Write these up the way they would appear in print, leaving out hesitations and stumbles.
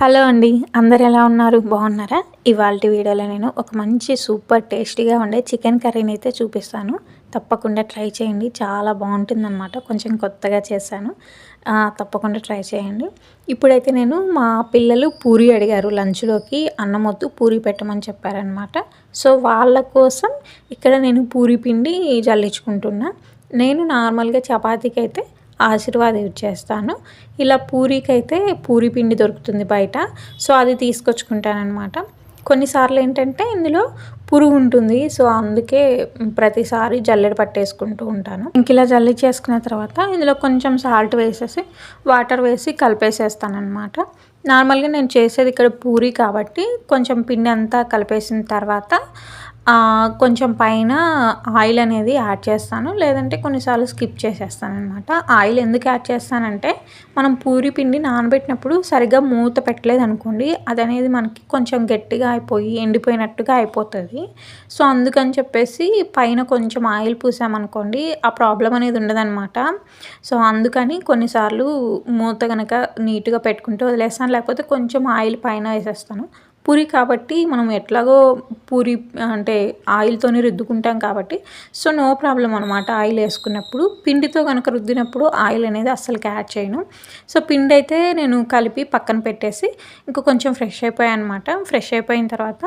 Hello అండి. అందరు ఎలా ఉన్నారు? బాగున్నారా? ఇవాల్టి వీడియోలో నేను ఒక మంచి సూపర్ టేస్టీగా ఉండే చికెన్ కర్రీని అయితే చూపిస్తాను. తప్పకుండా ట్రై చేయండి. చాలా బాగుంటుందన్నమాట. కొంచెం కొత్తగా చేశాను. తప్పకుండా ట్రై చేయండి. ఇప్పుడైతే నేను మా పిల్లలు పూరి అడిగారు లంచ్‌లోకి. అన్నం వద్దు పూరి పెట్టమని చెప్పారనమాట. సో వాళ్ళ కోసం ఇక్కడ నేను పూరి పిండి జల్లించుకుంటున్నా. నేను నార్మల్‌గా చపాతీకైతే ఆశీర్వాద్ యూజ్ చేస్తాను. ఇలా పూరీకైతే పూరి పిండి దొరుకుతుంది బయట. సో అది తీసుకొచ్చుకుంటాననమాట. కొన్నిసార్లు ఏంటంటే ఇందులో పురుగు ఉంటుంది. సో అందుకే ప్రతిసారి జల్లెడ పట్టేసుకుంటూ ఉంటాను. ఇంక ఇలా జల్లించేసుకున్న తర్వాత ఇందులో కొంచెం సాల్ట్ వేసేసి వాటర్ వేసి కలిపేసేస్తాననమాట. నార్మల్గా నేను చేసేది ఇక్కడ పూరి కాబట్టి కొంచెం పిండి అంతా కలిపేసిన తర్వాత కొంచెం పైన ఆయిల్ అనేది యాడ్ చేస్తాను. లేదంటే కొన్నిసార్లు స్కిప్ చేసేస్తాననమాట. ఆయిల్ ఎందుకు యాడ్ చేస్తానంటే మనం పూరి పిండి నానబెట్టినప్పుడు సరిగ్గా మూత పెట్టలేదనుకోండి అది అనేది మనకి కొంచెం గట్టిగా అయిపోయి ఎండిపోయినట్టుగా అయిపోతుంది. సో అందుకని చెప్పేసి పైన కొంచెం ఆయిల్ పూసామనుకోండి ఆ ప్రాబ్లం అనేది ఉండదన్నమాట. సో అందుకని కొన్నిసార్లు మూత కనుక నీట్గా పెట్టుకుంటూ వదిలేస్తాను. లేకపోతే కొంచెం ఆయిల్ పైన వేసేస్తాను. పూరి కాబట్టి మనం ఎట్లాగో పూరి అంటే ఆయిల్తోనే రుద్దుకుంటాం కాబట్టి సో నో ప్రాబ్లం అనమాట. ఆయిల్ వేసుకున్నప్పుడు పిండితో కనుక రుద్దినప్పుడు ఆయిల్ అనేది అస్సలకి యాడ్ చేయను. సో పిండి అయితే నేను కలిపి పక్కన పెట్టేసి ఇంకా కొంచెం ఫ్రెష్ అయిపోయాను అనమాట. ఫ్రెష్ అయిపోయిన తర్వాత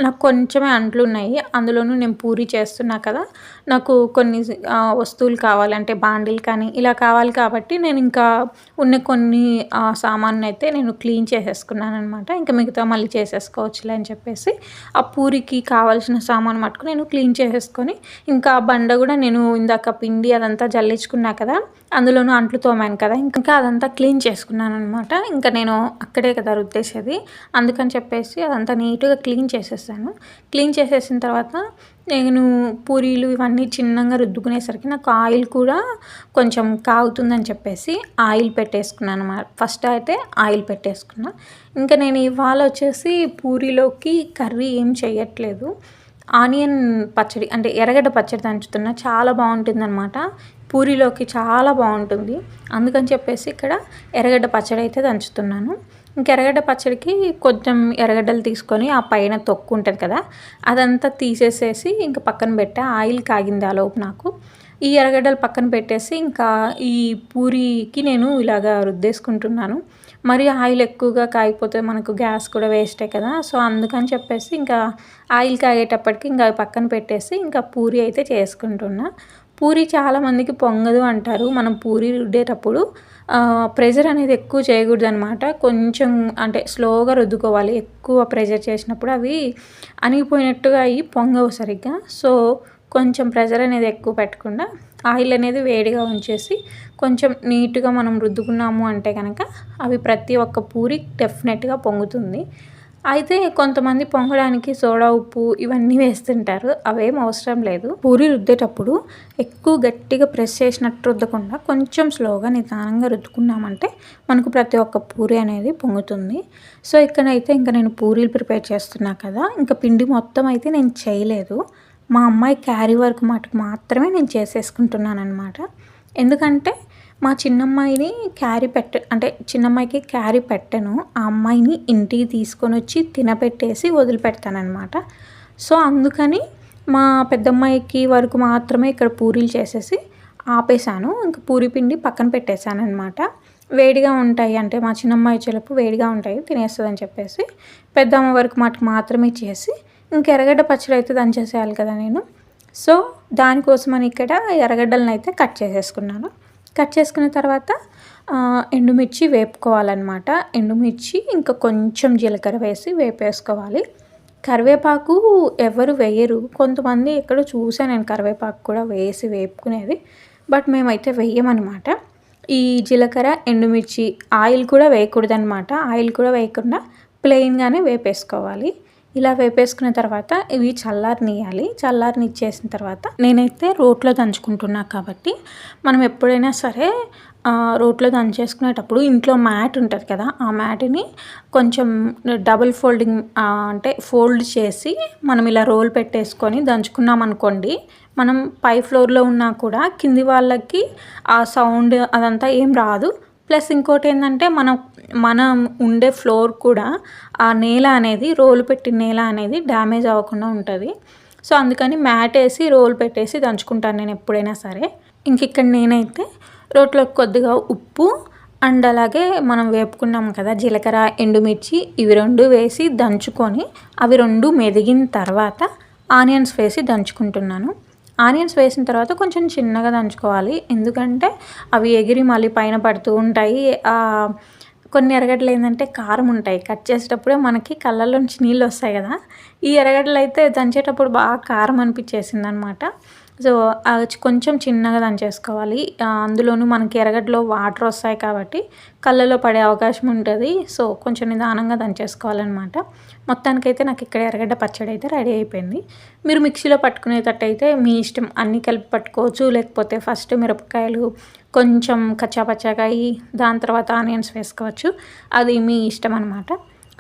నాకు కొంచెమే అంట్లు ఉన్నాయి. అందులోనూ నేను పూరి చేస్తున్నా కదా, నాకు కొన్ని వస్తువులు కావాలి అంటే బాండిల్ కానీ ఇలా కావాలి కాబట్టి నేను ఇంకా ఉన్న కొన్ని సామాన్ని అయితే నేను క్లీన్ చేసేసుకున్నాను అనమాట. ఇంకా మిగతా మళ్ళీ చేసేసుకోవచ్చులే అని చెప్పేసి ఆ పూరికి కావాల్సిన సామాను మటుకు నేను క్లీన్ చేసేసుకొని ఇంకా బండ కూడా నేను ఇందాక పిండి అదంతా జల్లించుకున్నా కదా, అందులోనూ అంట్లు తోమాను కదా, ఇంకా అదంతా క్లీన్ చేసుకున్నాను అనమాట. ఇంకా నేను అక్కడే కదా రుద్దేసేది, అందుకని చెప్పేసి అదంతా నీట్గా క్లీన్ చేసేసాను. క్లీన్ చేసేసిన తర్వాత నేను పూరీలు ఇవన్నీ చిన్నగా రుద్దుకునేసరికి నాకు ఆయిల్ కూడా కొంచెం కాగుతుందని చెప్పేసి ఆయిల్ పెట్టేసుకున్నాను అన్నమాట. ఫస్ట్ అయితే ఆయిల్ పెట్టేసుకున్నా. ఇంకా నేను ఇవాళ వచ్చేసి పూరీలోకి కర్రీ ఏం చేయట్లేదు. ఆనియన్ పచ్చడి అంటే ఎర్రగడ్డ పచ్చడి దంచుతున్నా. చాలా బాగుంటుందన్నమాట. పూరీలోకి చాలా బాగుంటుంది. అందుకని చెప్పేసి ఇక్కడ ఎర్రగడ్డ పచ్చడి అయితే దంచుతున్నాను. ఇంక ఎర్రగడ్డ పచ్చడికి కొంచెం ఎర్రగడ్డలు తీసుకొని ఆ పైన తొక్కు ఉంటుంది కదా అదంతా తీసేసేసి ఇంకా పక్కన పెట్టా. ఆయిల్ కాగింది ఆ లోపు నాకు. ఈ ఎర్రగడ్డలు పక్కన పెట్టేసి ఇంకా ఈ పూరికి నేను ఇలాగా రుద్దేసుకుంటున్నాను. మరి ఆయిల్ ఎక్కువగా కాగిపోతే మనకు గ్యాస్ కూడా వేస్టే కదా. సో అందుకని చెప్పేసి ఇంకా ఆయిల్ కాగేటప్పటికి ఇంకా పక్కన పెట్టేసి ఇంకా పూరి అయితే చేసుకుంటున్నా. పూరి చాలామందికి పొంగదు అంటారు. మనం పూరి రుద్దేటప్పుడు ప్రెషర్ అనేది ఎక్కువ చేయకూడదు అనమాట. కొంచెం అంటే స్లోగా రుద్దుకోవాలి. ఎక్కువ ప్రెషర్ చేసినప్పుడు అవి అణిగిపోయినట్టుగా అయ్యి పొంగవు సరిగ్గా. సో కొంచెం ప్రెషర్ అనేది ఎక్కువ పెట్టకుండా ఆయిల్ అనేది వేడిగా ఉంచేసి కొంచెం నీట్గా మనం రుద్దుకున్నాము అంటే కనుక అవి ప్రతి ఒక్క పూరి డెఫినెట్గా పొంగుతుంది. అయితే కొంతమంది పొంగడానికి సోడా ఉప్పు ఇవన్నీ వేస్తుంటారు. అవేం అవసరం లేదు. పూరి రుద్దేటప్పుడు ఎక్కువ గట్టిగా ప్రెస్ చేసినట్టు రుద్దకుండా కొంచెం స్లోగా నిదానంగా రుద్దుకున్నామంటే మనకు ప్రతి ఒక్క పూరి అనేది పొంగుతుంది. సో ఇక్కడైతే ఇంకా నేను పూరీలు ప్రిపేర్ చేస్తున్నా కదా, ఇంకా పిండి మొత్తం అయితే నేను చేయలేదు. మా అమ్మాయి క్యారీ వర్క్ మటుకు మాత్రమే నేను చేసేసుకుంటున్నాను అనమాట. ఎందుకంటే మా చిన్నమ్మాయిని చిన్నమ్మాయికి క్యారీ పెట్టను. ఆ అమ్మాయిని ఇంటికి తీసుకొని వచ్చి తినపెట్టేసి వదిలిపెడతానమాట. సో అందుకని మా పెద్దమ్మాయికి వరకు మాత్రమే ఇక్కడ పూరీలు చేసేసి ఆపేసాను. ఇంకా పూరి పిండి పక్కన పెట్టేశాను అనమాట. వేడిగా ఉంటాయి అంటే మా చిన్నమ్మాయి చెలుపు వేడిగా ఉంటాయి తినేస్తుందని చెప్పేసి పెద్దమ్మ వరకు మటుకు మాత్రమే చేసి ఇంకా ఎర్రగడ్డ పచ్చడి అయితే దంచేసేయాలి కదా నేను. సో దానికోసమని ఇక్కడ ఎర్రగడ్డలను అయితే కట్ చేసేసుకున్నాను. కట్ చేసుకున్న తర్వాత ఎండుమిర్చి వేపుకోవాలన్నమాట. ఎండుమిర్చి ఇంకా కొంచెం జీలకర్ర వేసి వేపేసుకోవాలి. కరివేపాకు ఎవరు వేయరు. కొంతమంది ఎక్కడో చూసా నేను కరివేపాకు కూడా వేసి వేపుకునేది. బట్ మేమైతే వేయమన్నమాట. ఈ జీలకర్ర ఎండుమిర్చి ఆయిల్ కూడా వేయకూడదన్నమాట. ఆయిల్ కూడా వేయకుండా ప్లెయిన్గానే వేపేసుకోవాలి. ఇలా వేపేసుకున్న తర్వాత ఇవి చల్లారనిచ్చేసిన తర్వాత నేనైతే రోట్లో దంచుకుంటున్నా కాబట్టి మనం ఎప్పుడైనా సరే రోట్లో దంచేసుకునేటప్పుడు ఇంట్లో మ్యాట్ ఉంటుంది కదా, ఆ మ్యాట్ని కొంచెం డబుల్ ఫోల్డింగ్ అంటే ఫోల్డ్ చేసి మనం ఇలా రోల్ పెట్టేసుకొని దంచుకున్నాం అనుకోండి, మనం పై ఫ్లోర్లో ఉన్నా కూడా కింది వాళ్ళకి ఆ సౌండ్ అదంతా ఏం రాదు. ప్లస్ ఇంకోటి ఏంటంటే మనం ఉండే ఫ్లోర్ కూడా ఆ నేల అనేది రోలు పెట్టిన నేల అనేది డ్యామేజ్ అవ్వకుండా ఉంటుంది. సో అందుకని మ్యాట్ వేసి రోల్ పెట్టేసి దంచుకుంటాను నేను ఎప్పుడైనా సరే. ఇక్కడ నేనైతే రోట్లో కొద్దిగా ఉప్పు అండ్ అలాగే మనం వేపుకున్నాం కదా జీలకర్ర, ఎండుమిర్చి, ఇవి 2 వేసి దంచుకొని అవి 2 మెదిగిన తర్వాత ఆనియన్స్ వేసి దంచుకుంటున్నాను. ఆనియన్స్ వేసిన తర్వాత కొంచెం చిన్నగా దంచుకోవాలి, ఎందుకంటే అవి ఎగిరి మళ్ళీ పైన పడుతూ ఉంటాయి. కొన్ని ఎర్రగడ్డలు ఏంటంటే కారం ఉంటాయి, కట్ చేసేటప్పుడే మనకి కళ్ళల్లోంచి నీళ్ళు వస్తాయి కదా. ఈ ఎర్రగడ్డలు అయితే దంచేటప్పుడు బాగా కారం అనిపించేసింది అనమాట. సో కొంచెం చిన్నగా దంచేసుకోవాలి. అందులోనూ మనకి ఎర్రగడ్డలో వాటర్ వస్తాయి కాబట్టి కళ్ళలో పడే అవకాశం ఉంటుంది. సో కొంచెం నిదానంగా దంచేసుకోవాలన్నమాట. మొత్తానికైతే నాకు ఇక్కడ ఎర్రగడ్డ పచ్చడి అయితే రెడీ అయిపోయింది. మీరు మిక్సీలో పట్టుకునేటట్టయితే మీ ఇష్టం, అన్నీ కలిపి పట్టుకోవచ్చు, లేకపోతే ఫస్ట్ మిరపకాయలు కొంచెం కచ్చాపచ్చాగా దాని తర్వాత ఆనియన్స్ వేసుకోవచ్చు, అది మీ ఇష్టం అనమాట.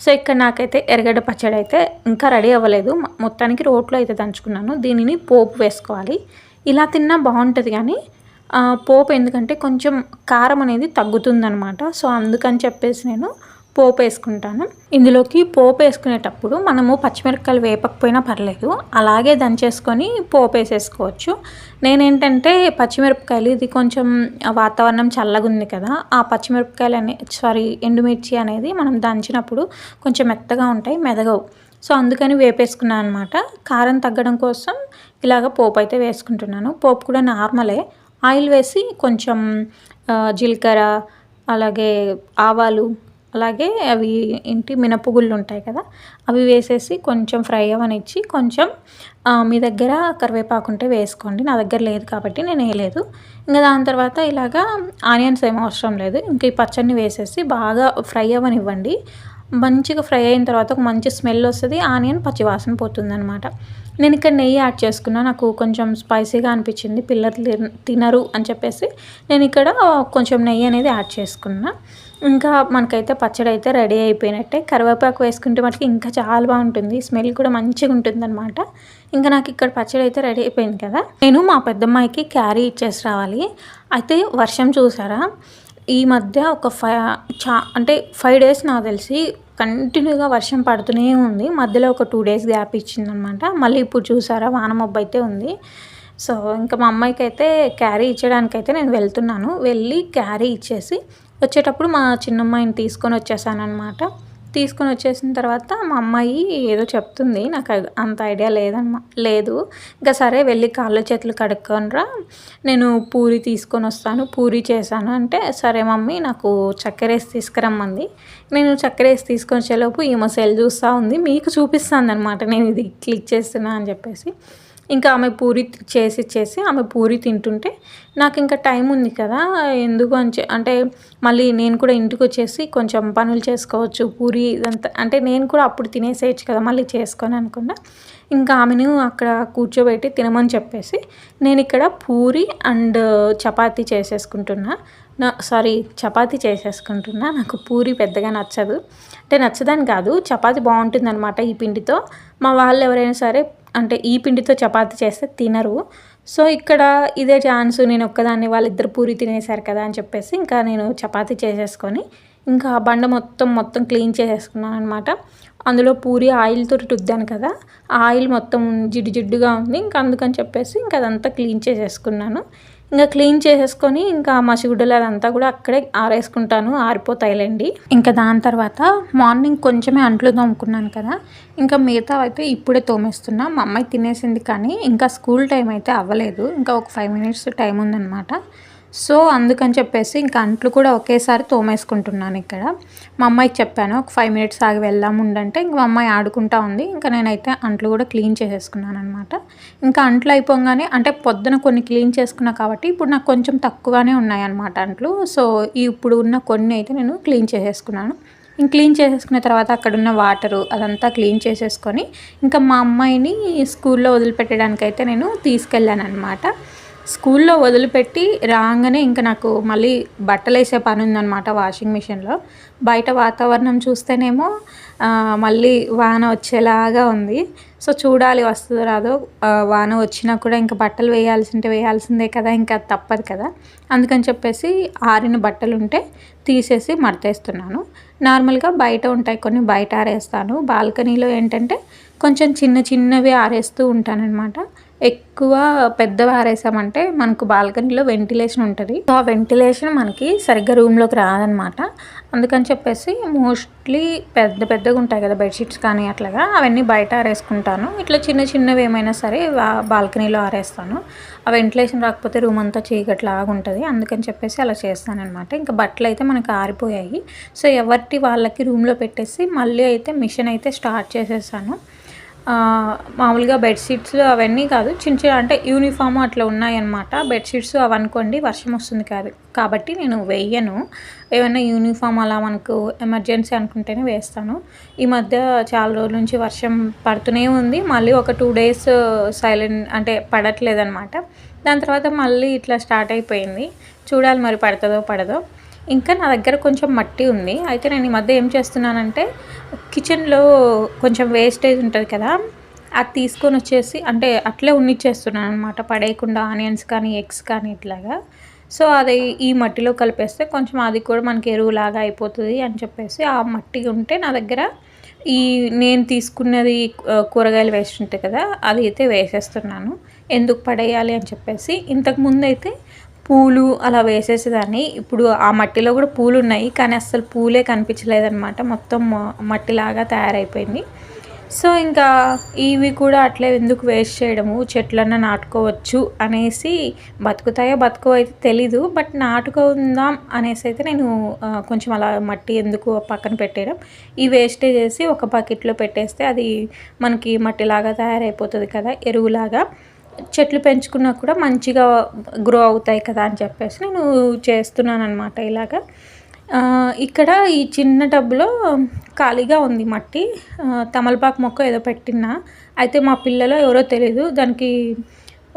సో ఇక్కడ నాకైతే ఎర్రగడ్డ పచ్చడి అయితే ఇంకా రెడీ అవ్వలేదు, మొత్తానికి రోట్లో అయితే దంచుకున్నాను. దీనిని పోపు వేసుకోవాలి. ఇలా తిన్నా బాగుంటుంది, కానీ పోపు ఎందుకంటే కొంచెం కారం అనేది తగ్గుతుందనమాట. సో అందుకని చెప్పేసి నేను పోపు వేసుకుంటాను. ఇందులోకి పోపు వేసుకునేటప్పుడు మనము పచ్చిమిరపకాయలు వేపకపోయినా పర్లేదు, అలాగే దంచేసుకొని పోపు వేసేసుకోవచ్చు. నేనేంటంటే పచ్చిమిరపకాయలు, ఇది కొంచెం వాతావరణం చల్లగా ఉంది కదా, ఆ పచ్చిమిరపకాయలు ఎండుమిర్చి అనేది మనం దంచినప్పుడు కొంచెం మెత్తగా ఉంటాయి, మెదగవు. సో అందుకని వేపేసుకున్నాను అనమాట. కారం తగ్గడం కోసం ఇలాగ పోపు అయితే వేసుకుంటున్నాను. పోపు కూడా నార్మలే, ఆయిల్ వేసి కొంచెం జీలకర్ర, అలాగే ఆవాలు, అలాగే అవి మినపగుళ్ళు ఉంటాయి కదా, అవి వేసేసి కొంచెం ఫ్రై అవ్వనిచ్చి, కొంచెం మీ దగ్గర కరివేపాకు ఉంటే వేసుకోండి, నా దగ్గర లేదు కాబట్టి నేను వేయలేదు. దాని తర్వాత ఇలాగా ఆనియన్స్ ఏమీ అవసరం లేదు, ఈ పచ్చడిని వేసేసి బాగా ఫ్రై అవ్వనివ్వండి. మంచిగా ఫ్రై అయిన తర్వాత ఒక మంచి స్మెల్ వస్తుంది, ఆనియన్ పచ్చివాసన పోతుంది అనమాట. నేను ఇక్కడ నెయ్యి యాడ్ చేసుకున్నా, నాకు కొంచెం స్పైసీగా అనిపించింది, పిల్లలు తినరు అని చెప్పేసి నేను ఇక్కడ కొంచెం నెయ్యి అనేది యాడ్ చేసుకున్నా. మనకైతే పచ్చడి అయితే రెడీ అయిపోయినట్టే. కరివేపాకు వేసుకుంటే మనకి ఇంకా చాలా బాగుంటుంది, స్మెల్ కూడా మంచిగా ఉంటుంది అనమాట. నాకు ఇక్కడ పచ్చడి అయితే రెడీ అయిపోయింది కదా. నేను మా పెద్దమ్మాయికి క్యారీ ఇచ్చేసి రావాలి. అయితే వర్షం చూసారా, ఈ మధ్య ఒక 5 days నాకు తెలిసి కంటిన్యూగా వర్షం పడుతూనే ఉంది. మధ్యలో ఒక 2 days గ్యాప్ ఇచ్చిందనమాట. మళ్ళీ ఇప్పుడు చూసారా వాన మబ్బు అయితే ఉంది. సో మా అమ్మాయికి అయితే క్యారీ ఇచ్చడానికైతే నేను వెళ్తున్నాను. వెళ్ళి క్యారీ ఇచ్చేసి వచ్చేటప్పుడు మా చిన్నమ్మాయిని తీసుకొని వచ్చేసానమాట. తీసుకొని వచ్చేసిన తర్వాత మా అమ్మాయి ఏదో చెప్తుంది, నాకు అంత ఐడియా లేదు. సరే వెళ్ళి కాళ్ళు చేతులు కడుక్కొనిరా, నేను పూరి తీసుకొని వస్తాను, పూరి చేశాను అంటే, సరే మమ్మీ నాకు చక్కెర వేసి తీసుకురమ్మంది. నేను చక్కెర వేసి తీసుకొని వచ్చేలోపు ఈమె సెల్ చూస్తూ ఉంది, మీకు చూపిస్తాను అనమాట నేను ఇది క్లిక్ చేస్తున్నా అని చెప్పేసి. ఆమె పూరి చేసి ఆమె పూరి తింటుంటే నాకు ఇంకా టైం ఉంది కదా, ఎందుకు అంటే మళ్ళీ నేను కూడా ఇంటికి వచ్చేసి కొంచెం పనులు చేసుకోవచ్చు, పూరి ఇదంతా అంటే నేను కూడా అప్పుడు తినేసేయచ్చు కదా మళ్ళీ చేసుకొని అనుకున్నా. ఆమెను అక్కడ కూర్చోబెట్టి తినమని చెప్పేసి నేను ఇక్కడ పూరి అండ్ చపాతీ చేసేసుకుంటున్నా. చపాతీ చేసేసుకుంటున్నా. నాకు పూరి పెద్దగా నచ్చదు, అంటే నచ్చదని కాదు, చపాతీ బాగుంటుందన్నమాట ఈ పిండితో. మా వాళ్ళు ఎవరైనా సరే అంటే ఈ పిండితో చపాతీ చేస్తే తినరు. సో ఇక్కడ ఇదే ఛాన్స్, నేను ఒక్కదాన్ని, వాళ్ళిద్దరు పూరి తినేశారు కదా అని చెప్పేసి నేను చపాతీ చేసేసుకొని బండ మొత్తం క్లీన్ చేసేసుకున్నాను అనమాట. అందులో పూరి ఆయిల్తో రుద్దాను కదా, ఆ ఆయిల్ మొత్తం జిడ్డుగా ఉంది. అందుకని చెప్పేసి అదంతా క్లీన్ చేసేసుకున్నాను. క్లీన్ చేసేసుకొని మసిగుడ్డలు అదంతా కూడా అక్కడే ఆరేసుకుంటాను, ఆరిపోతాయిలేండి. దాని తర్వాత మార్నింగ్ కొంచెమే అంట్లు తోముకున్నాను కదా, మిగతా అయితే ఇప్పుడే తోమేస్తున్నా. మా అమ్మాయి తినేసింది, కానీ స్కూల్ టైం అయితే అవ్వలేదు, ఒక 5 minutes టైం ఉందన్నమాట. సో అందుకని చెప్పేసి అంట్లు కూడా ఒకేసారి తోమేసుకుంటున్నాను. ఇక్కడ మా అమ్మాయికి చెప్పాను ఒక 5 minutes ఆగి వెళ్దాం ఉండంటే, మా అమ్మాయి ఆడుకుంటా ఉంది. నేనైతే అంట్లు కూడా క్లీన్ చేసేసుకున్నాను అనమాట. అంట్లు అయిపోగానే, అంటే పొద్దున కొన్ని క్లీన్ చేసుకున్నా కాబట్టి ఇప్పుడు నాకు కొంచెం తక్కువగానే ఉన్నాయన్నమాట అంట్లు. సో ఇప్పుడు ఉన్న కొన్ని అయితే నేను క్లీన్ చేసేసుకున్నాను. క్లీన్ చేసేసుకున్న తర్వాత అక్కడున్న వాటరు అదంతా క్లీన్ చేసేసుకొని మా అమ్మాయిని స్కూల్లో వదిలిపెట్టడానికైతే నేను తీసుకెళ్ళాను అనమాట. స్కూల్లో వదిలిపెట్టి రాగానే నాకు మళ్ళీ బట్టలు వేసే పని ఉందన్నమాట వాషింగ్ మిషన్లో. బయట వాతావరణం చూస్తేనేమో మళ్ళీ వాన వచ్చేలాగా ఉంది. సో చూడాలి వస్తుందో రాదో. వాన వచ్చినా కూడా ఇంకా బట్టలు వేయాల్సిందే కదా, ఇంకా తప్పదు కదా. అందుకని చెప్పేసి ఆరిన బట్టలు ఉంటే తీసేసి మడతేస్తున్నాను. నార్మల్గా బయట ఉంటాయి కొన్ని, బయట ఆరేస్తాను. బాల్కనీలో ఏంటంటే కొంచెం చిన్నవి ఆరేస్తూ ఉంటానన్నమాట. ఎక్కువ పెద్దవి ఆరేసామంటే మనకు బాల్కనీలో వెంటిలేషన్ ఉంటుంది. సో ఆ వెంటిలేషన్ మనకి సరిగ్గా రూమ్లోకి రాదనమాట. అందుకని చెప్పేసి మోస్ట్లీ పెద్దగా ఉంటాయి కదా బెడ్షీట్స్ కానీ అట్లాగా, అవన్నీ బయట ఆరేసుకుంటాను. ఇట్లా చిన్నవి ఏమైనా సరే బాల్కనీలో ఆరేస్తాను. ఆ వెంటిలేషన్ రాకపోతే రూమ్ అంతా చీకట్లాగా ఉంటుంది. అందుకని చెప్పేసి అలా చేస్తానన్నమాట. ఇంకా బట్టలు అయితే మనకు ఆరిపోయాయి. సో ఎవరికి వాళ్ళకి రూమ్లో పెట్టేసి మళ్ళీ అయితే మిషన్ అయితే స్టార్ట్ చేసేసాను. మామూలుగా బెడ్షీట్స్ అవన్నీ కాదు, చిన్న అంటే యూనిఫామ్ అట్లా ఉన్నాయన్నమాట. బెడ్షీట్స్ అవి అనుకోండి వర్షం వస్తుంది కాబట్టి నేను వేయను. ఏమైనా యూనిఫామ్ అలా మనకు ఎమర్జెన్సీ అనుకుంటేనే వేస్తాను. ఈ మధ్య చాలా రోజుల నుంచి వర్షం పడుతూనే ఉంది. మళ్ళీ ఒక 2 days సైలెంట్ అంటే పడట్లేదన్నమాట. దాని తర్వాత మళ్ళీ ఇట్లా స్టార్ట్ అయిపోయింది. చూడాలి మరి పడుతుందో పడదో. ఇంకా నా దగ్గర కొంచెం మట్టి ఉంది. అయితే నేను ఈ మధ్య ఏం చేస్తున్నానంటే కిచెన్లో కొంచెం వేస్టేజ్ ఉంటుంది కదా, అది తీసుకొని వచ్చేసి అంటే అట్లే ఉన్నిచ్చేస్తున్నాను అనమాట, పడేయకుండా. ఆనియన్స్ కానీ ఎగ్స్ కానీ ఇట్లాగా. సో అది ఈ మట్టిలో కలిపేస్తే కొంచెం అది కూడా మనకి ఎరువులాగా అయిపోతుంది అని చెప్పేసి ఆ మట్టి ఉంటే నా దగ్గర నేను తీసుకున్నది కూరగాయలు వేస్ట్ ఉంటాయి కదా, అది అయితే వేసేస్తున్నాను. ఎందుకు పడేయాలి అని చెప్పేసి. ఇంతకుముందు అయితే పూలు అలా వేసేసేదాన్ని. ఇప్పుడు ఆ మట్టిలో కూడా పూలు ఉన్నాయి కానీ అస్సలు పూలే కనిపించలేదన్నమాట, మొత్తం మట్టిలాగా తయారైపోయింది. సో ఇంకా ఇవి కూడా అట్లే ఎందుకు వేస్ట్ చేయడము, చెట్లన్నా నాటుకోవచ్చు అనేసి, బతుకుతాయో బతుకో అయితే తెలీదు, బట్ నాటుకుందాం అనేసి అయితే నేను కొంచెం అలా మట్టి ఎందుకు పక్కన పెట్టేయడం, ఈ వేస్టేజ్ చేసి ఒక బకెట్లో పెట్టేస్తే అది మనకి మట్టిలాగా తయారైపోతుంది కదా, ఎరువులాగా. చెట్లు పెంచుకున్నా కూడా మంచిగా గ్రో అవుతాయి కదా అని చెప్పేసి నేను చేస్తున్నాను అనమాట ఇలాగా. ఇక్కడ ఈ చిన్న టబ్లో ఖాళీగా ఉంది మట్టి. తమలపాకు మొక్క ఏదో పెట్టినా, అయితే మా పిల్లలు ఎవరో తెలీదు దానికి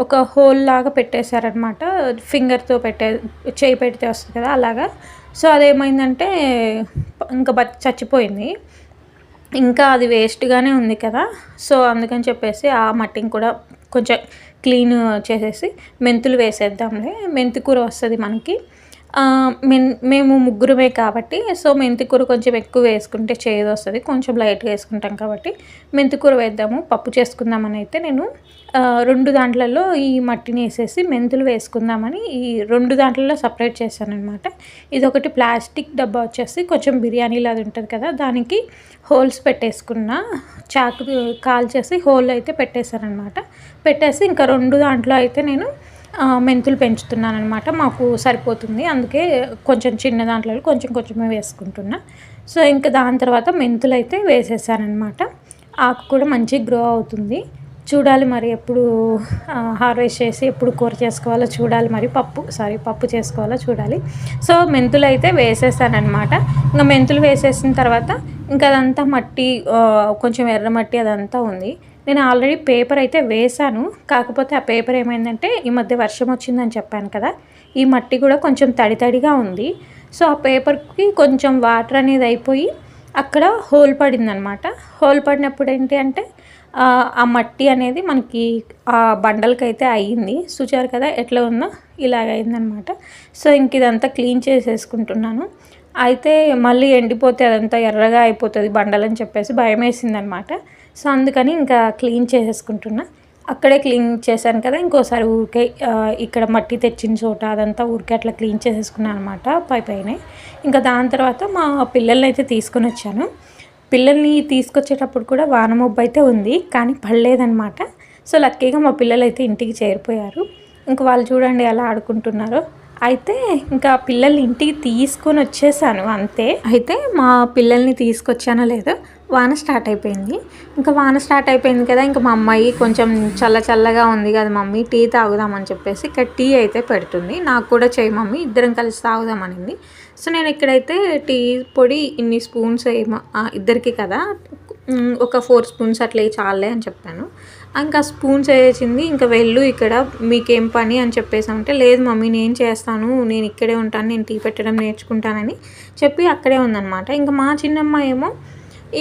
ఒక హోల్ లాగా పెట్టేశారనమాట. ఫింగర్తో చేయి పెడితే వస్తుంది కదా అలాగా. సో అదేమైందంటే ఇంకా చచ్చిపోయింది. ఇంకా అది వేస్ట్గానే ఉంది కదా. సో అందుకని చెప్పేసి ఆ మట్టిని కూడా కొంచెం క్లీన్ చేసేసి మెంతులు వేసేద్దాంలే, మెంతి కూర వస్తుంది మనకి. మేము ముగ్గురమే కాబట్టి సో మెంతి కూర కొంచెం ఎక్కువ వేసుకుంటే చేదు వస్తుంది, కొంచెం లైట్గా వేసుకుంటాం కాబట్టి మెంతి కూర వేద్దాము, పప్పు చేసుకుందామని అయితే నేను 2 దాంట్లలో ఈ మట్టిని వేసేసి మెంతులు వేసుకుందామని ఈ 2 దాంట్లలో సపరేట్ చేశానమాట. ఇది ఒకటి ప్లాస్టిక్ డబ్బా వచ్చేసి కొంచెం బిర్యానీలా అది ఉంటుంది కదా, దానికి హోల్స్ పెట్టేసుకున్న, చాకు కాల్చేసి హోల్ అయితే పెట్టేశానమాట. పెట్టేసి ఇంకా 2 దాంట్లో అయితే నేను మెంతులు పెంచుతున్నాను అనమాట. మాకు సరిపోతుంది, అందుకే కొంచెం చిన్న దాంట్లో కొంచెమే వేసుకుంటున్నా. సో ఇంకా దాని తర్వాత మెంతులు అయితే వేసేసానమాట. ఆకు కూడా మంచిగా గ్రో అవుతుంది. చూడాలి మరి ఎప్పుడు హార్వెస్ట్ చేసి ఎప్పుడు కూర చేసుకోవాలో చూడాలి, మరి పప్పు చేసుకోవాలో చూడాలి. సో మెంతులు అయితే వేసేసానమాట. ఇంకా మెంతులు వేసేసిన తర్వాత ఇంకా అదంతా మట్టి, కొంచెం ఎర్రమట్టి అదంతా ఉంది. నేను ఆల్రెడీ పేపర్ అయితే వేశాను, కాకపోతే ఆ పేపర్ ఏమైందంటే ఈ మధ్య వర్షం వచ్చిందని చెప్పాను కదా, ఈ మట్టి కూడా కొంచెం తడిగా ఉంది. సో ఆ పేపర్కి కొంచెం వాటర్ అనేది అయిపోయి అక్కడ హోల్ పడిందనమాట. హోల్ పడినప్పుడు ఏంటి అంటే ఆ మట్టి అనేది మనకి ఆ బండలకైతే అయ్యింది. చూచారు కదా ఎట్లా ఉందో, ఇలాగ అయిందనమాట. సో ఇంక ఇదంతా క్లీన్ చేసేసుకుంటున్నాను. అయితే మళ్ళీ ఎండిపోతే అదంతా ఎర్రగా అయిపోతుంది బండలని చెప్పేసి భయం వేసిందనమాట. సో అందుకని ఇంకా క్లీన్ చేసేసుకుంటున్నా. అక్కడే క్లీన్ చేశాను కదా, ఇంకోసారి ఊరికే ఇక్కడ మట్టి తెచ్చిన చోట అదంతా ఊరికే అట్లా క్లీన్ చేసేసుకున్నాను అనమాట పైనే. ఇంకా దాని తర్వాత మా పిల్లల్ని అయితే తీసుకొని వచ్చాను. పిల్లల్ని తీసుకొచ్చేటప్పుడు కూడా వాన మబ్బు అయితే ఉంది కానీ పడలేదనమాట. సో లక్కీగా మా పిల్లలు అయితే ఇంటికి చేరిపోయారు. ఇంకా వాళ్ళు చూడండి ఎలా ఆడుకుంటున్నారో. అయితే ఇంకా పిల్లల్ని ఇంటికి తీసుకొని వచ్చేసాను అంతే. అయితే మా పిల్లల్ని తీసుకొచ్చానో లేదో వాన స్టార్ట్ అయిపోయింది. ఇంకా వాన స్టార్ట్ అయిపోయింది కదా, ఇంకా మా అమ్మాయి కొంచెం చల్లగా ఉంది కదా మమ్మీ, టీ తాగుదామని చెప్పేసి ఇక్కడ టీ అయితే పెడుతుంది. నాకు కూడా చేయి మమ్మీ, ఇద్దరం కలిసి తాగుదామనింది. సో నేను ఇక్కడైతే టీ పొడి ఇన్ని స్పూన్స్ ఇద్దరికి కదా, ఒక 4 స్పూన్స్ అట్లా చాలే అని చెప్పాను. ఇంకా స్పూన్స్ వేసింది. ఇంకా వెళ్ళు ఇక్కడ మీకేం పని అని చెప్పేసి అంటే, లేదు మమ్మీ నేను చేస్తాను, నేను ఇక్కడే ఉంటాను, నేను టీ పెట్టడం నేర్చుకుంటానని చెప్పి అక్కడే ఉందన్నమాట. ఇంకా మా చిన్నమ్మ ఏమో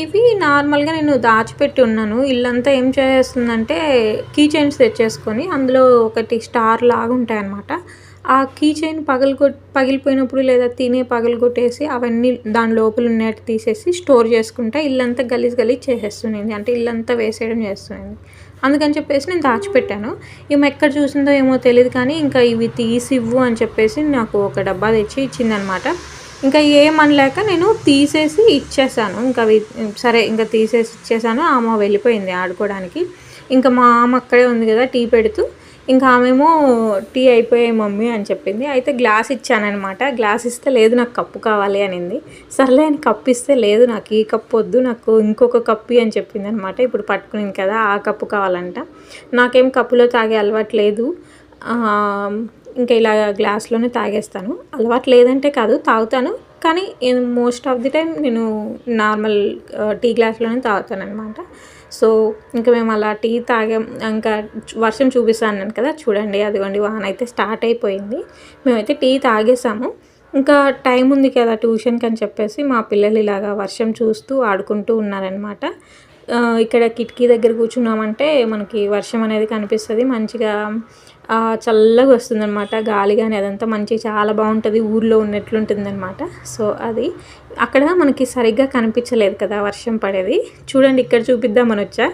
ఇవి నార్మల్‌గా నేను దాచిపెట్టి ఉన్నాను. ఇల్లంతా ఏం చేసేస్తుందంటే కీ చైన్స్ తెచ్చేసుకొని అందులో ఒకటి స్టార్ లాగా ఉంటాయన్నమాట. ఆ కీ చైన్ పగిలిపోయినప్పుడు లేదా పగలగొట్టేసి అవన్నీ దాని లోపల ఉన్నట్టు తీసేసి స్టోర్ చేసుకుంటా ఇల్లంతా గలీజ్ గలీజ్ చేసేస్తునింది. అంటే ఇల్లంతా వేసేయడం చేస్తునింది. అందుకని చెప్పేసి నేను దాచిపెట్టాను. ఈమె ఎక్కడ చూసిందో ఏమో తెలీదు కానీ ఇంకా ఇవి తీసివ్వు అని చెప్పేసి నాకు ఒక డబ్బా తెచ్చి ఇచ్చిందనమాట. ఇంకా ఏమనలేక నేను తీసేసి ఇచ్చేసాను. ఇంకా అవి సరే ఇంకా తీసేసి ఇచ్చేసాను. ఆమె వెళ్ళిపోయింది ఆడుకోవడానికి. ఇంకా మా అమ్మ అక్కడే ఉంది కదా టీ పెడుతూ. ఇంకా ఆమెమో టీ అయిపోయాయి మమ్మీ అని చెప్పింది. అయితే గ్లాస్ ఇచ్చాననమాట. గ్లాస్ ఇస్తే లేదు నాకు కప్పు కావాలి అనింది. సర్లే అని కప్పు ఇస్తే లేదు నాకు ఈ కప్పు వద్దు నాకు ఇంకొక కప్పు అని చెప్పింది అనమాట. ఇప్పుడు పట్టుకునింది కదా ఆ కప్పు కావాలంట. నాకేం కప్పులో తాగే అలవాటు లేదు. ఇంకా ఇలా గ్లాస్లోనే తాగేస్తాను. అలవాటు లేదంటే కాదు తాగుతాను. కానీ మోస్ట్ ఆఫ్ ది టైం నేను నార్మల్ టీ గ్లాస్లోనే తాగుతాననమాట. సో ఇంకా మేము అలా టీ తాగాం. ఇంకా వర్షం చూపిస్తాను కదా చూడండి, అదిగోండి వాన అయితే స్టార్ట్ అయిపోయింది. మేమైతే టీ తాగేసాము. ఇంకా టైం ఉంది కదా ట్యూషన్కి అని చెప్పేసి మా పిల్లలు ఇలాగా వర్షం చూస్తూ ఆడుకుంటూ ఉన్నారనమాట. ఇక్కడ కిటికీ దగ్గర కూర్చున్నామంటే మనకి వర్షం అనేది కనిపిస్తుంది. మంచిగా చల్లగా వస్తుందన్నమాట. గాలి కానీ అదంతా మంచి చాలా బాగుంటుంది. ఊర్లో ఉన్నట్లుంటుందన్నమాట. సో అది అక్కడ మనకి సరిగ్గా కనిపించలేదు కదా వర్షం పడేది. చూడండి ఇక్కడ చూపిద్దామని వచ్చా.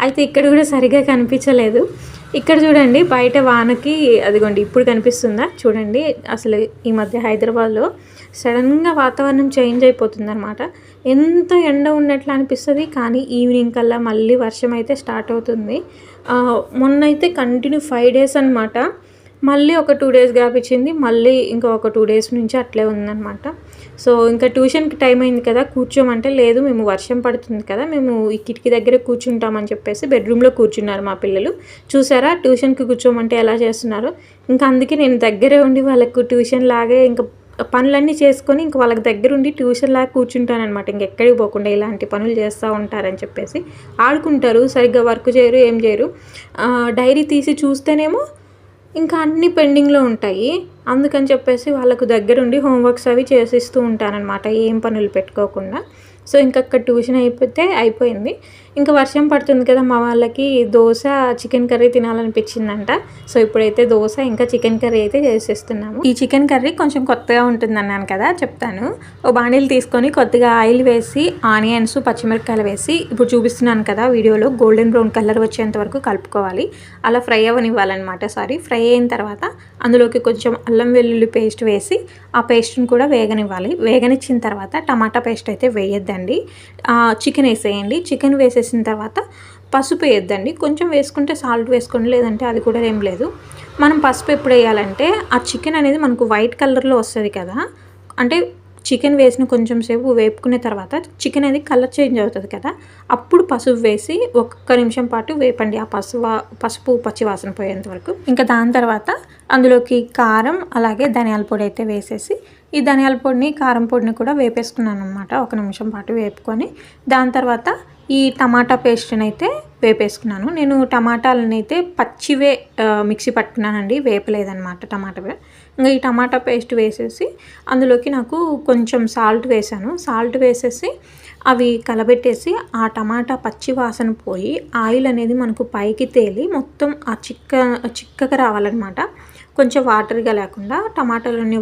అయితే ఇక్కడ కూడా సరిగ్గా కనిపించలేదు. ఇక్కడ చూడండి బయట వానకి అదిగోండి ఇప్పుడు కనిపిస్తుందా చూడండి. అసలు ఈ మధ్య హైదరాబాద్లో సడన్గా వాతావరణం చేంజ్ అయిపోతుంది అనమాట. ఎంత ఎండ ఉన్నట్లు అనిపిస్తుంది కానీ ఈవినింగ్ కల్లా మళ్ళీ వర్షం అయితే స్టార్ట్ అవుతుంది. మొన్న అయితే కంటిన్యూ 5 days అనమాట. మళ్ళీ ఒక 2 days గ్యాప్ ఇచ్చింది. మళ్ళీ ఇంకా ఒక 2 days నుంచి అట్లే ఉందన్నమాట. సో ఇంకా ట్యూషన్కి టైం అయింది కదా కూర్చోమంటే లేదు మేము వర్షం పడుతుంది కదా మేము ఈ కిటికీ దగ్గర కూర్చుంటామని చెప్పేసి బెడ్రూమ్లో కూర్చున్నారు మా పిల్లలు. చూసారా ట్యూషన్కి కూర్చోమంటే ఎలా చేస్తున్నారు. ఇంకా అందుకే నేను దగ్గరే ఉండి వాళ్ళకు ట్యూషన్ లాగే ఇంకా పనులన్నీ చేసుకొని ఇంక వాళ్ళకి దగ్గర ఉండి ట్యూషన్ లాగా కూర్చుంటానమాట. ఇంకెక్కడికి పోకుండా ఇలాంటి పనులు చేస్తూ ఉంటారని చెప్పేసి. ఆడుకుంటారు, సరిగ్గా వర్క్ చేయరు, ఏం చేయరు. డైరీ తీసి చూస్తేనేమో ఇంకా అన్నీ పెండింగ్లో ఉంటాయి. అందుకని చెప్పేసి వాళ్ళకు దగ్గరుండి హోంవర్క్స్ అవి చేసిస్తూ ఉంటానన్నమాట ఏం పనులు పెట్టుకోకుండా. సో ఇంకక్కడ ట్యూషన్ అయిపోయింది. ఇంకా వర్షం పడుతుంది కదా మా వాళ్ళకి దోశ చికెన్ కర్రీ తినాలనిపించిందంట. సో ఇప్పుడైతే దోశ ఇంకా చికెన్ కర్రీ అయితే చేసేస్తున్నాము. ఈ చికెన్ కర్రీ కొంచెం కొత్తగా ఉంటుంది అన్నాను కదా చెప్తాను. ఓ బాండీలు తీసుకొని కొద్దిగా ఆయిల్ వేసి ఆనియన్స్ పచ్చిమిరపకాయలు వేసి ఇప్పుడు చూపిస్తున్నాను కదా వీడియోలో గోల్డెన్ బ్రౌన్ కలర్ వచ్చేంత వరకు కలుపుకోవాలి. అలా ఫ్రై అవ్వనివ్వాలన్నమాట. ఫ్రై అయిన తర్వాత అందులోకి కొంచెం అల్లం వెల్లుల్లి పేస్ట్ వేసి ఆ పేస్ట్ని కూడా వేగనివ్వాలి. వేగనిచ్చిన తర్వాత టమాటా పేస్ట్ అయితే వేయొద్దండి. చికెన్ వేసేయండి. చికెన్ వేసేసిన తర్వాత పసుపు వేయొద్దండి. కొంచెం వేసుకుంటే సాల్ట్ వేసుకోండి, లేదంటే అది కూడా ఏం లేదు. మనం పసుపు ఎప్పుడు వేయాలంటే ఆ చికెన్ అనేది మనకు వైట్ కలర్లో వస్తుంది కదా. అంటే చికెన్ వేసిన కొంచెం సేపు వేపుకునే తర్వాత చికెన్ అనేది కలర్ చేంజ్ అవుతుంది కదా. అప్పుడు పసుపు వేసి 1 నిమిషం పాటు వేపండి. ఆ పసుపు పచ్చి వాసన పోయేంత వరకు. ఇంకా దాని తర్వాత అందులోకి కారం అలాగే ధనియాల పొడి అయితే వేసేసి ఈ ధనియాల పొడిని కారం పొడిని కూడా వేపేసుకున్నాను అనమాట. 1 నిమిషం పాటు వేపుకొని దాని తర్వాత ఈ టమాటా పేస్ట్ని అయితే వేపేసుకున్నాను. నేను టమాటాలను అయితే పచ్చివే మిక్సీ పట్టుకున్నానండి, వేపలేదనమాట టమాటా. ఇంకా ఈ టమాటా పేస్ట్ వేసేసి అందులోకి నాకు కొంచెం సాల్ట్ వేసాను. సాల్ట్ వేసేసి అవి కలబెట్టేసి ఆ టమాటా పచ్చి వాసన పోయి ఆయిల్ అనేది మనకు పైకి తేలి మొత్తం ఆ చిక్కగా రావాలన్నమాట. కొంచెం వాటర్గా లేకుండా టమాటాలోని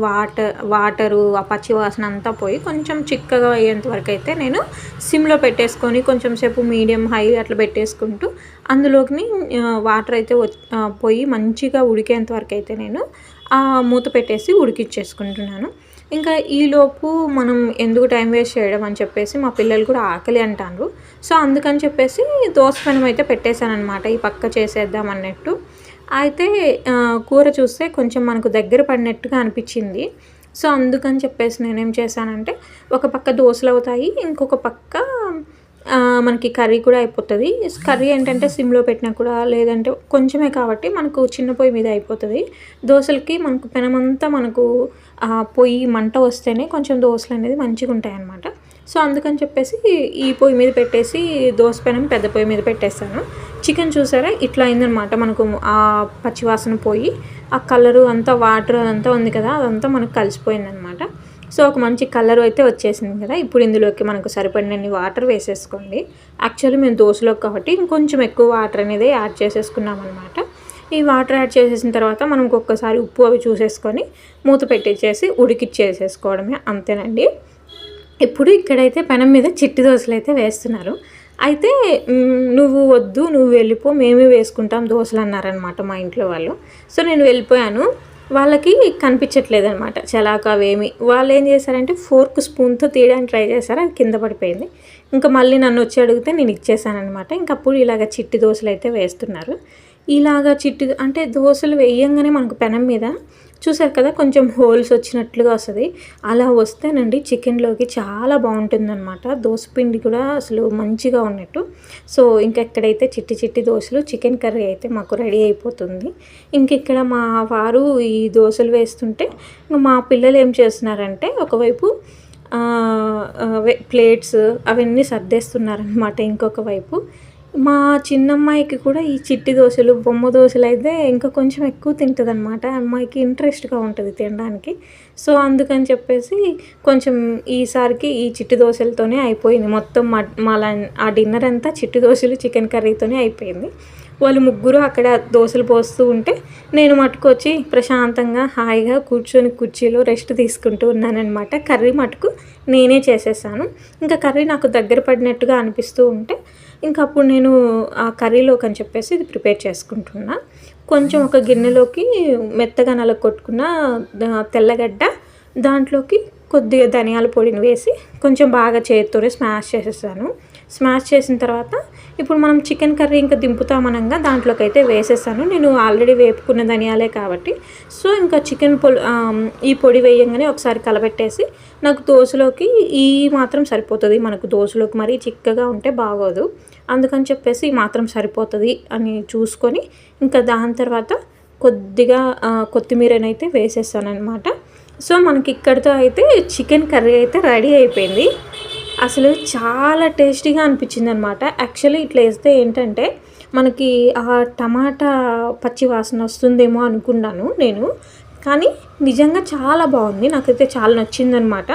వాటరు ఆ పచ్చి వాసన అంతా పోయి కొంచెం చిక్కగా అయ్యేంత వరకు అయితే నేను సిమ్లో పెట్టేసుకొని కొంచెం సేపు మీడియం హై అట్లా పెట్టేసుకుంటూ అందులోకి వాటర్ అయితే పోయి మంచిగా ఉడికేంత వరకు అయితే నేను మూత పెట్టేసి ఉడికిచ్చేసుకుంటున్నాను. ఇంకా ఈలోపు మనం ఎందుకు టైం వేస్ట్ చేయడం అని చెప్పేసి మా పిల్లలు కూడా ఆకలి అంటారు. సో అందుకని చెప్పేసి దోస పెనం అయితే పెట్టేశాను అనమాట. ఈ పక్క చేసేద్దాం అన్నట్టు. అయితే కూర చూస్తే కొంచెం మనకు దగ్గర పడినట్టుగా అనిపించింది. సో అందుకని చెప్పేసి నేనేం చేశానంటే ఒక పక్క దోశలు అవుతాయి, ఇంకొక పక్క మనకి కర్రీ కూడా అయిపోతుంది. కర్రీ ఏంటంటే సిమ్లో పెట్టినా కూడా లేదంటే కొంచెమే కాబట్టి మనకు చిన్న పొయ్యి మీద అయిపోతుంది. దోశలకి మనకు పెనమంతా మనకు పొయ్యి మంట వస్తేనే కొంచెం దోశలు అనేది మంచిగా ఉంటాయి అన్నమాట. సో అందుకని చెప్పేసి ఈ పొయ్యి మీద పెట్టేసి దోశ పెనం పెద్ద పొయ్యి మీద పెట్టేస్తాను. చికెన్ చూసారా ఇట్లా అయిందనమాట. మనకు ఆ పచ్చివాసన పోయి ఆ కలరు అంతా వాటర్ అదంతా ఉంది కదా అదంతా మనకు కలిసిపోయిందనమాట. సో ఒక మంచి కలర్ అయితే వచ్చేసింది కదా. ఇప్పుడు ఇందులోకి మనకు సరిపడినన్ని వాటర్ వేసేసుకోండి. యాక్చువల్లీ మేము దోశలోకి కాబట్టి ఇంకొంచెం ఎక్కువ వాటర్ అనేది యాడ్ చేసేసుకున్నాం అనమాట. ఈ వాటర్ యాడ్ చేసేసిన తర్వాత మనం ఒక్కొక్కసారి ఉప్పు అవి చూసేసుకొని మూత పెట్టించేసి ఉడికిచ్చేసేసుకోవడమే, అంతేనండి. ఇప్పుడు ఇక్కడైతే పెనం మీద చిట్టి దోశలు అయితే వేస్తున్నారు. అయితే నువ్వు వద్దు, నువ్వు వెళ్ళిపో, మేమే వేసుకుంటాం దోశలు అన్నారనమాట మా ఇంట్లో వాళ్ళు. సో నేను వెళ్ళిపోయాను. వాళ్ళకి కనిపించట్లేదనమాట చలాకా అవేమి. వాళ్ళు ఏం చేశారంటే ఫోర్క్ స్పూన్తో తీయడానికి ట్రై చేశారు, అది కింద పడిపోయింది. ఇంకా మళ్ళీ నన్ను వచ్చి అడిగితే నేను ఇచ్చేసానమాట. ఇంకప్పుడు ఇలాగ చిట్టి దోశలు అయితే వేస్తున్నారు. ఇలాగ చిట్టి అంటే దోశలు వేయంగానే మనకు పెనం మీద చూసారు కదా కొంచెం హోల్స్ వచ్చినట్లుగా వస్తుంది. అలా వస్తేనండి చికెన్లోకి చాలా బాగుంటుందన్నమాట. దోసపిండి కూడా అసలు మంచిగా ఉన్నట్టు. సో ఇంకెక్కడైతే చిట్టి చిట్టి దోశలు, చికెన్ కర్రీ అయితే మాకు రెడీ అయిపోతుంది. ఇంకెక్కడ మా వారు ఈ దోశలు వేస్తుంటే మా పిల్లలు ఏం చేస్తున్నారంటే ఒకవైపు ప్లేట్స్ అవన్నీ సర్దేస్తున్నారనమాట. ఇంకొక వైపు మా చిన్నమ్మాయికి కూడా ఈ చిట్టి దోశలు, బొమ్మ దోశలు అయితే ఇంకా కొంచెం ఎక్కువ తింటుంది అనమాట. అమ్మాయికి ఇంట్రెస్ట్గా ఉంటుంది తినడానికి. సో అందుకని చెప్పేసి కొంచెం ఈసారికి ఈ చిట్టి దోశలతోనే అయిపోయింది మొత్తం. ఆ డిన్నర్ అంతా చిట్టి దోశలు, చికెన్ కర్రీతోనే అయిపోయింది. వాళ్ళు ముగ్గురు అక్కడ దోశలు పోస్తూ ఉంటే నేను మటుకు వచ్చి ప్రశాంతంగా హాయిగా కూర్చొని కుర్చీలో రెస్ట్ తీసుకుంటూ ఉన్నానన్నమాట. కర్రీ మటుకు నేనే చేసేసాను. ఇంకా కర్రీ నాకు దగ్గర పడినట్టుగా అనిపిస్తూ ఉంటే ఇంకా అప్పుడు నేను ఆ కర్రీలోకి అని చెప్పేసి ఇది ప్రిపేర్ చేసుకుంటున్నా. కొంచెం ఒక గిన్నెలోకి మెత్తగా నలగొట్టుకున్న తెల్లగడ్డ, దాంట్లోకి కొద్దిగా ధనియాల పొడిని వేసి కొంచెం బాగా చేతితోనే స్మాష్ చేసేసాను. స్మాష్ చేసిన తర్వాత ఇప్పుడు మనం చికెన్ కర్రీ ఇంకా దింపుతామనగా దాంట్లోకి అయితే వేసేసాను. నేను ఆల్రెడీ వేపుకున్న ధనియాలే కాబట్టి. సో ఇంకా చికెన్ ఈ పొడి వేయంగానే ఒకసారి కలబెట్టేసి నాకు దోశలోకి ఈ మాత్రం సరిపోతుంది. మనకు దోశలోకి మరీ చిక్కగా ఉంటే బాగోదు, అందుకని చెప్పేసి ఈ మాత్రం సరిపోతుంది అని చూసుకొని ఇంకా దాని తర్వాత కొద్దిగా కొత్తిమీరనైతే వేసేసాను అనమాట. సో మనకి ఇక్కడితో అయితే చికెన్ కర్రీ అయితే రెడీ అయిపోయింది. అసలు చాలా టేస్టీగా అనిపించింది అనమాట. యాక్చువల్లీ ఇట్లా వేస్తే ఏంటంటే మనకి ఆ టమాటా పచ్చి వాసన వస్తుందేమో అనుకున్నాను నేను, కానీ నిజంగా చాలా బాగుంది. నాకైతే చాలా నచ్చిందనమాట.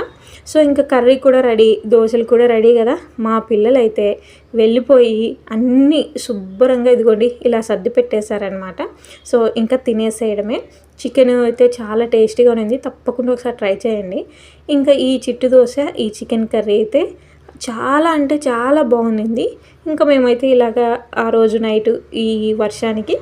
సో ఇంకా కర్రీ కూడా రెడీ, దోశలు కూడా రెడీ కదా. మా పిల్లలు అయితే వెళ్ళిపోయి అన్నీ శుభ్రంగా ఇదిగోండి ఇలా సర్ది పెట్టేశారనమాట. సో ఇంకా తినేసేయడమే. చికెన్ అయితే చాలా టేస్టీగా ఉంది, తప్పకుండా ఒకసారి ట్రై చేయండి. ఇంకా ఈ చిట్టు దోశ, ఈ చికెన్ కర్రీ అయితే చాలా అంటే చాలా బాగుంది. ఇంకా మేమైతే ఇలాగా ఆ రోజు నైట్ ఈ వర్షానికి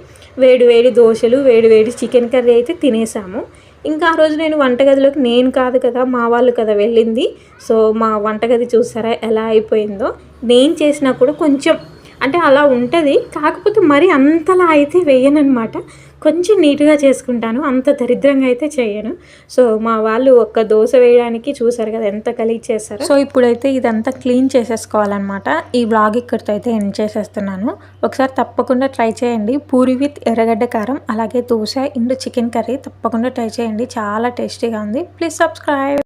వేడి వేడి దోశలు, వేడి వేడి చికెన్ కర్రీ అయితే తినేసాము. ఇంకా ఆ రోజు నేను వంటగదిలోకి నేను కాదు కదా, మా వాళ్ళు కదా వెళ్ళింది. సో మా వంటగది చూసారా ఎలా అయిపోయిందో. నేను చేసినా కూడా కొంచెం అంటే అలా ఉంటుంది, కాకపోతే మరి అంతలా అయితే వేయనమాట. కొంచెం నీట్గా చేసుకుంటాను, అంత దరిద్రంగా అయితే చేయను. సో మా వాళ్ళు ఒక్క దోశ వేయడానికి చూసారు కదా ఎంత గలీజ్ చేశారు. సో ఇప్పుడైతే ఇదంతా క్లీన్ చేసేసుకోవాలన్నమాట. ఈ వ్లాగ్ ఇక్కడితో అయితే ఎండ్ చేసేస్తున్నాను. ఒకసారి తప్పకుండా ట్రై చేయండి. పూరి విత్ ఎర్రగడ్డ కారం, అలాగే దోశ ఇండు చికెన్ కర్రీ తప్పకుండా ట్రై చేయండి. చాలా టేస్టీగా ఉంది. Please subscribe.